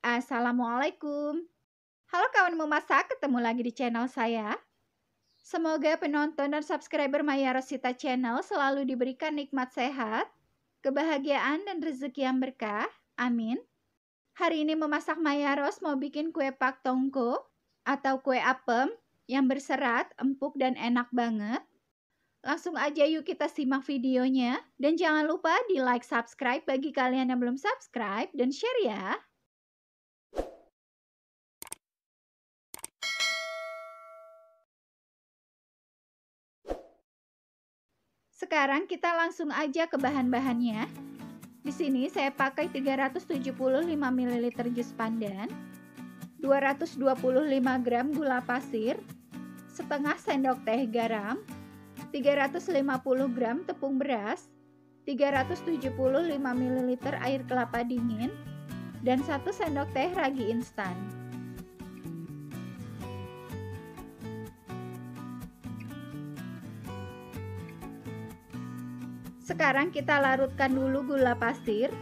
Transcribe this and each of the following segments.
Assalamualaikum. Halo kawan memasak, ketemu lagi di channel saya. Semoga penonton dan subscriber Maya Rosita Channel selalu diberikan nikmat sehat, kebahagiaan dan rezeki yang berkah. Amin. Hari ini memasak Maya Ros mau bikin kue pak tongko atau kue apem yang berserat, empuk dan enak banget. Langsung aja yuk kita simak videonya. Dan jangan lupa di like, subscribe bagi kalian yang belum subscribe dan share ya. Sekarang kita langsung aja ke bahan-bahannya. Di sini saya pakai 375 ml jus pandan, 225 gram gula pasir, setengah sendok teh garam, 350 gram tepung beras, 375 ml air kelapa dingin, dan 1 sendok teh ragi instan. Sekarang kita larutkan dulu gula pasir.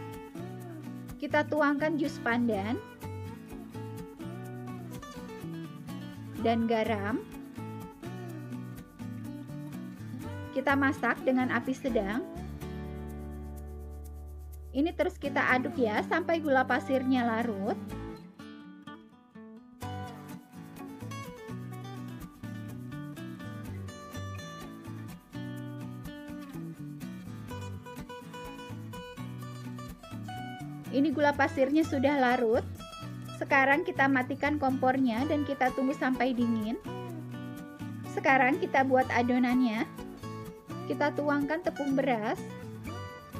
Kita tuangkan jus pandan dan garam. Kita masak dengan api sedang. Ini terus kita aduk ya sampai gula pasirnya larut. Ini gula pasirnya sudah larut. Sekarang kita matikan kompornya dan kita tunggu sampai dingin. Sekarang kita buat adonannya. Kita tuangkan tepung beras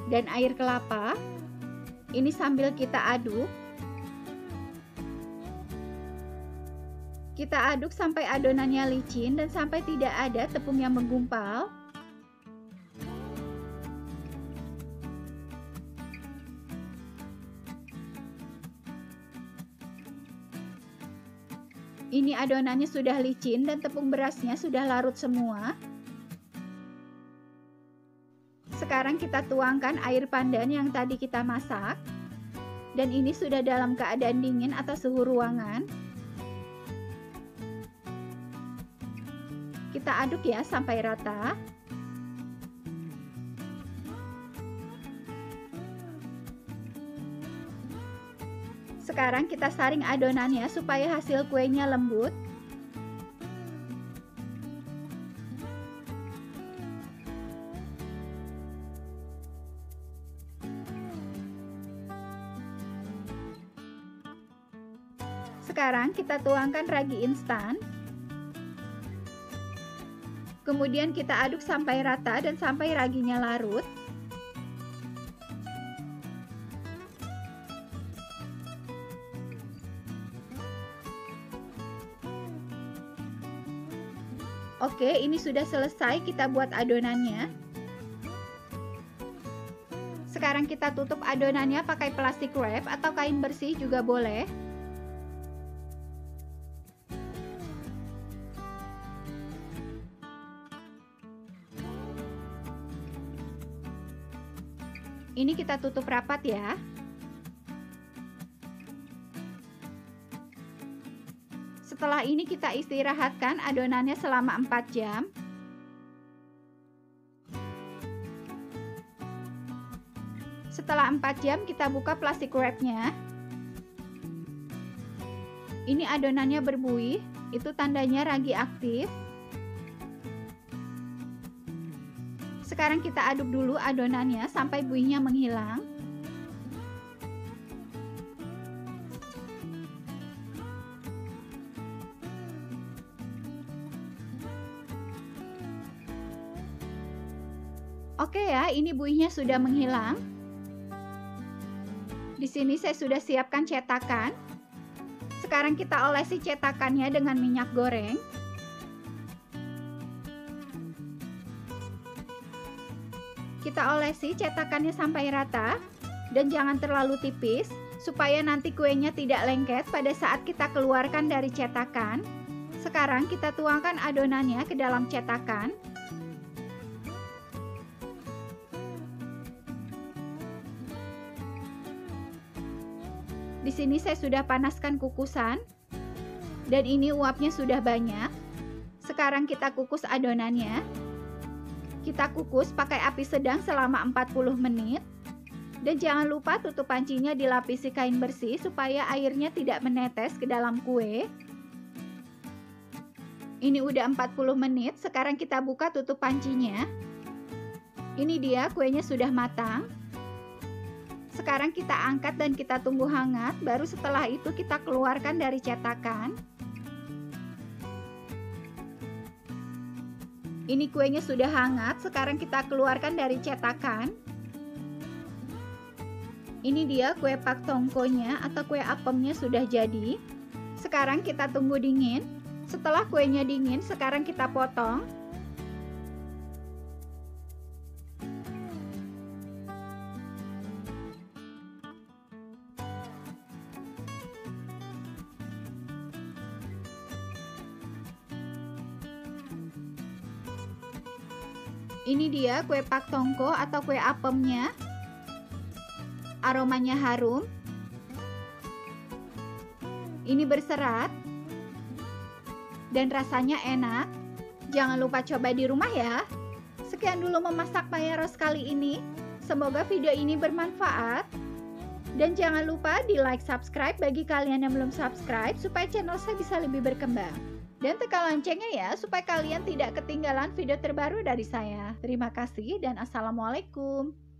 dan air kelapa. Ini sambil kita aduk. Kita aduk sampai adonannya licin dan sampai tidak ada tepung yang menggumpal. Ini adonannya sudah licin dan tepung berasnya sudah larut semua. Sekarang kita tuangkan air pandan yang tadi kita masak. Dan ini sudah dalam keadaan dingin atau suhu ruangan. Kita aduk ya sampai rata. Sekarang kita saring adonannya supaya hasil kuenya lembut. Sekarang kita tuangkan ragi instan. Kemudian kita aduk sampai rata dan sampai raginya larut. Oke, ini sudah selesai kita buat adonannya. Sekarang kita tutup adonannya pakai plastik wrap atau kain bersih juga boleh. Ini kita tutup rapat ya. Setelah ini kita istirahatkan adonannya selama 4 jam. Setelah 4 jam kita buka plastik wrapnya. Ini adonannya berbuih, itu tandanya ragi aktif. Sekarang kita aduk dulu adonannya sampai buihnya menghilang. Oke ya, ini buihnya sudah menghilang. Di sini saya sudah siapkan cetakan. Sekarang kita olesi cetakannya dengan minyak goreng. Kita olesi cetakannya sampai rata dan jangan terlalu tipis supaya nanti kuenya tidak lengket pada saat kita keluarkan dari cetakan. Sekarang kita tuangkan adonannya ke dalam cetakan. Di sini saya sudah panaskan kukusan. Dan ini uapnya sudah banyak. Sekarang kita kukus adonannya. Kita kukus pakai api sedang selama 40 menit. Dan jangan lupa tutup pancinya dilapisi kain bersih supaya airnya tidak menetes ke dalam kue. Ini udah 40 menit, sekarang kita buka tutup pancinya. Ini dia kuenya sudah matang. Sekarang kita angkat dan kita tunggu hangat, baru setelah itu kita keluarkan dari cetakan. Ini kuenya sudah hangat, sekarang kita keluarkan dari cetakan. Ini dia kue pak tongkonya atau kue apemnya sudah jadi. Sekarang kita tunggu dingin. Setelah kuenya dingin, sekarang kita potong. Ini dia kue pak tongko atau kue apemnya. Aromanya harum. Ini berserat. Dan rasanya enak. Jangan lupa coba di rumah ya. Sekian dulu memasak Maya Rose kali ini. Semoga video ini bermanfaat. Dan jangan lupa di like, subscribe bagi kalian yang belum subscribe supaya channel saya bisa lebih berkembang. Dan tekan loncengnya ya supaya kalian tidak ketinggalan video terbaru dari saya. Terima kasih dan assalamualaikum.